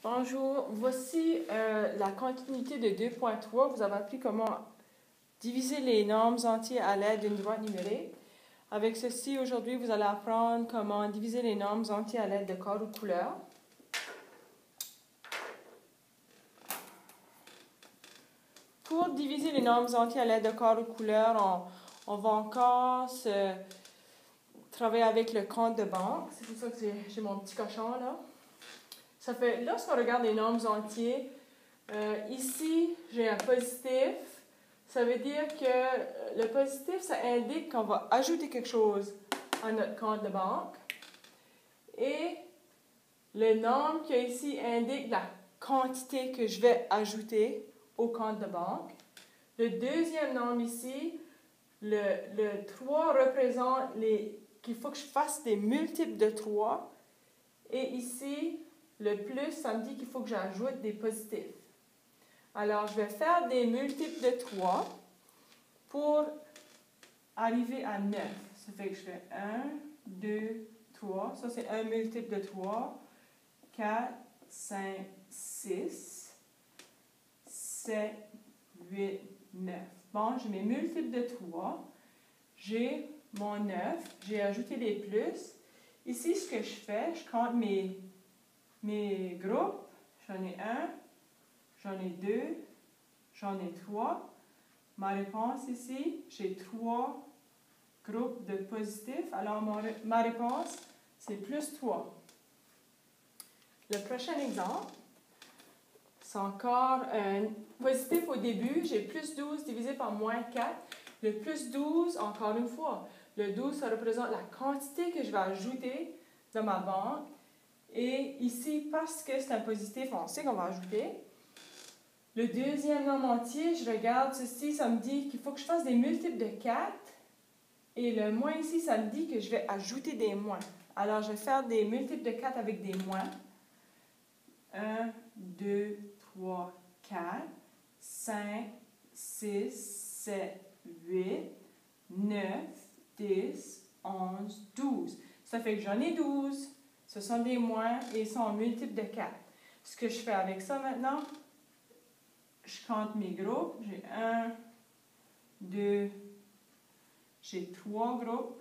Bonjour, voici la continuité de 2.3. Vous avez appris comment diviser les nombres entiers à l'aide d'une droite numérique. Avec ceci, aujourd'hui, vous allez apprendre comment diviser les nombres entiers à l'aide de corps ou couleurs. Pour diviser les nombres entiers à l'aide de corps ou couleurs, on va encore travailler avec le compte de banque. C'est pour ça que j'ai mon petit cochon là. Ça fait, lorsqu'on regarde les nombres entiers, ici, j'ai un positif. Ça veut dire que le positif, ça indique qu'on va ajouter quelque chose à notre compte de banque. Et le nombre qu'il y a ici indique la quantité que je vais ajouter au compte de banque. Le deuxième nombre ici, le 3 représente qu'il faut que je fasse des multiples de 3. Et ici, le plus, ça me dit qu'il faut que j'ajoute des positifs. Alors, je vais faire des multiples de 3 pour arriver à 9. Ça fait que je fais 1, 2, 3. Ça, c'est un multiple de 3. 4, 5, 6, 7, 8, 9. Bon, j'ai mes multiples de 3. J'ai mon 9. J'ai ajouté des plus. Ici, ce que je fais, je compte mes groupes. J'en ai 1, j'en ai 2, j'en ai 3. Ma réponse ici, j'ai 3 groupes de positifs. Alors, ma réponse, c'est plus 3. Le prochain exemple, c'est encore un positif au début. J'ai plus 12 divisé par moins 4. Le plus 12, encore une fois, le 12, ça représente la quantité que je vais ajouter dans ma banque. Et ici, parce que c'est un positif, on sait qu'on va ajouter. Le deuxième nombre entier, je regarde ceci, ça me dit qu'il faut que je fasse des multiples de 4. Et le moins ici, ça me dit que je vais ajouter des moins. Alors, je vais faire des multiples de 4 avec des moins. 1, 2, 3, 4, 5, 6, 7, 8, 9, 10, 11, 12. Ça fait que j'en ai 12. Ce sont des moins et ils sont multiples de 4. Ce que je fais avec ça maintenant, je compte mes groupes. J'ai 1, 2, j'ai 3 groupes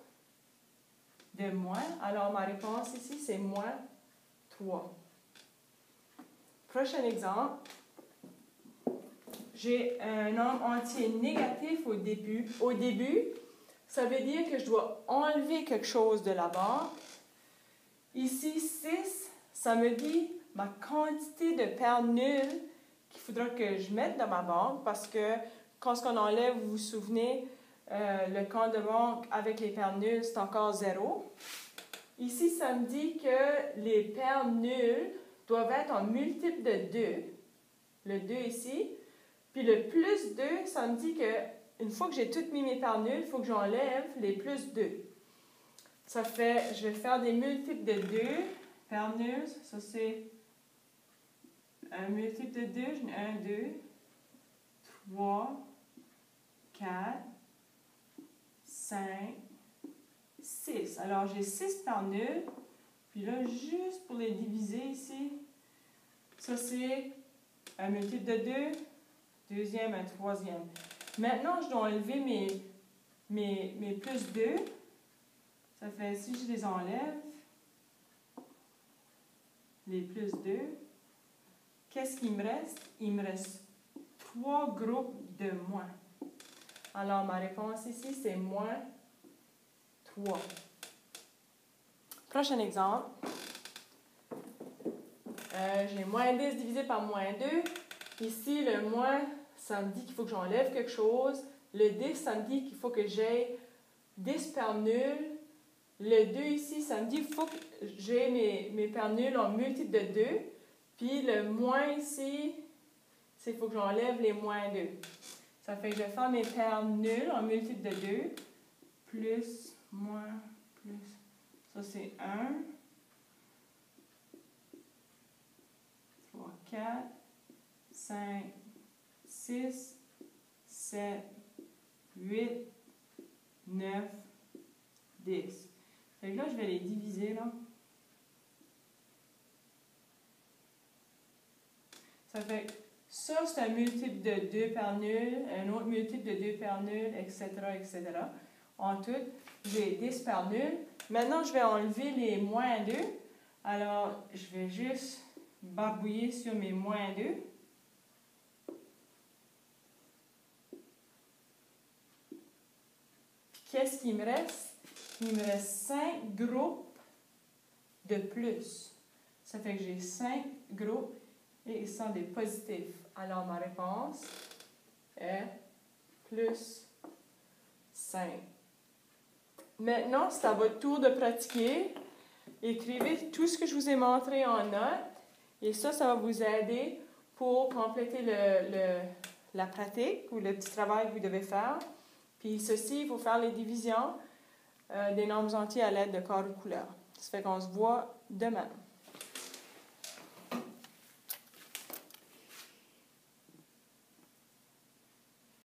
de moins. Alors, ma réponse ici, c'est moins 3. Prochain exemple. J'ai un nombre entier négatif au début. Au début, ça veut dire que je dois enlever quelque chose de la banque. Ici, 6, ça me dit ma quantité de paires nulles qu'il faudra que je mette dans ma banque parce que quand on enlève, vous vous souvenez, le compte de banque avec les paires nulles, c'est encore 0. Ici, ça me dit que les paires nulles doivent être en multiple de 2. Le 2 ici. Puis le plus 2, ça me dit qu'une fois que j'ai toutes mis mes paires nulles, il faut que j'enlève les plus 2. Ça fait, je vais faire des multiples de 2. Paires nulles, ça c'est un multiple de 2. J'en ai 1, 2, 3, 4, 5, 6. Alors j'ai 6 paires nulles. Puis là, juste pour les diviser ici, ça c'est un multiple de 2. Deuxième, un troisième. Maintenant, je dois enlever mes plus 2. Ça fait, si je les enlève, les plus 2, qu'est-ce qu'il me reste? Il me reste 3 groupes de moins. Alors, ma réponse ici, c'est moins 3. Prochain exemple. J'ai moins 10 divisé par moins 2. Ici, le moins, ça me dit qu'il faut que j'enlève quelque chose. Le 10, ça me dit qu'il faut que j'aie 10 paires nulles. Le 2 ici, ça me dit qu'il faut que j'ai mes paires nulles en multiple de 2. Puis le moins ici, c'est qu'il faut que j'enlève les moins 2. Ça fait que je vais faire mes paires nulles en multiple de 2. Plus, moins, plus. Ça, c'est 1. 3, 4, 5, 6, 7, 8, 9, 10. Fait que là, je vais les diviser, là. Ça fait que ça, c'est un multiple de 2 par nul, un autre multiple de 2 par nul, etc., etc. En tout, j'ai 10 par nul. Maintenant, je vais enlever les moins 2. Alors, je vais juste barbouiller sur mes moins 2. Puis, qu'est-ce qu'il me reste? Il me reste 5 groupes de plus. Ça fait que j'ai 5 groupes et ils sont des positifs. Alors, ma réponse est plus 5. Maintenant, c'est à votre tour de pratiquer. Écrivez tout ce que je vous ai montré en notes. Et ça va vous aider pour compléter la pratique ou le petit travail que vous devez faire. Puis ceci, il faut faire les divisions des nombres entiers à l'aide de corps ou couleurs. Ça fait qu'on se voit demain.